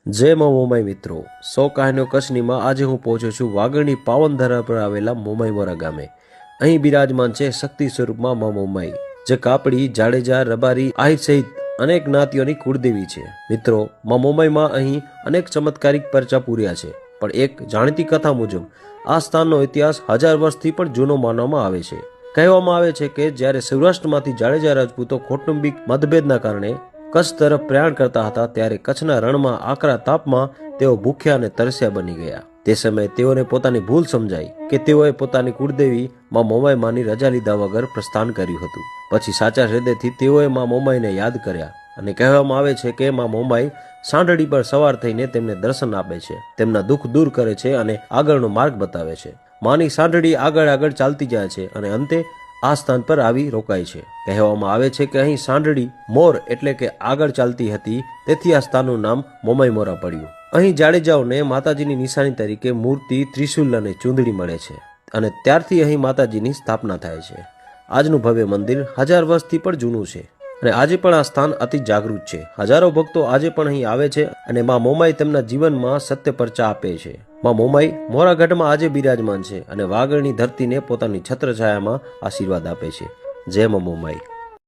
જય માં મોમાઈ મિત્રો, 100 કહાનીઓ કચ્છનીમાં આજે હું પહોંચ્યો છું વાગડની પાવનધરા પર આવેલા મોમાઈ મોરા ગામે। અહીં બિરાજમાન છે શક્તિ સ્વરૂપમાં માં મોમાઈ, જે કાપડી, જાડેજા, રબારી, આહિર સહિત અનેક જ્ઞાતિઓની કુળદેવી છે। મિત્રો, માં મોમાઈમાં અહીં અનેક ચમત્કારિક પરચા પૂર્યા છે, પણ એક જાણીતી કથા મુજબ આ સ્થાનનો ઇતિહાસ 1000 વર્ષથી પણ જૂનો માનવામાં આવે છે। કહેવામાં આવે છે કે જ્યારે સૌરાષ્ટ્રમાંથી જાડેજા રાજપૂતો કૌટુંબિક મતભેદના કારણે કચ્છ તરફ પ્રયાણ કરતા હતા, ત્યારે કચ્છના રણમાં આકરા તાપમાં તેઓ ભૂખ્યા અને તરસ્યા બની ગયા। તે સમયે તેઓને પોતાની ભૂલ સમજાઈ કે તેઓએ પોતાની કુળદેવી માં મોમાઈમાની રજા લીધા વગર પ્રસ્થાન કર્યું હતું। પછી સાચા હૃદયથી તેઓએ માં મોમાઈને યાદ કર્યા અને કહેવામાં આવે છે કે માં મોમાઈ સાંઢળી પર સવાર થઈને તેમને દર્શન આપે છે, તેમના દુઃખ દૂર કરે છે અને આગળનો માર્ગ બતાવે છે। માની સાંઢળી આગળ ચાલતી જાય છે અને અંતે આ સ્થાન પર આવી રોકાય છે। કહેવામાં આવે છે કે અહીં સાંઢળી મોર એટલે કે આગળ ચાલતી હતી, તેથી આ સ્થાનનું નામ મોમાઈ મોરા પડ્યું। અહીં જાડેજાઓને માતાજીની નિશાની તરીકે મૂર્તિ, ત્રિશુલ અને ચૂંદડી મળે છે અને ત્યારથી અહીં માતાજીની સ્થાપના થાય છે। આજનું ભવ્ય મંદિર 1000 વર્ષથી પણ જૂનું છે અને આજે પણ આ સ્થાન અતિ જાગૃત છે। હજારો ભક્તો આજે પણ અહીં આવે છે અને માં મોમાઈ તેમના જીવનમાં સત્ય પરચા આપે છે। માં મોમાઈ મોરાગઢમાં આજે બિરાજમાન છે અને વાગડની ધરતીને પોતાની છત્રછાયામાં આશીર્વાદ આપે છે। જય માં મોમાઈ।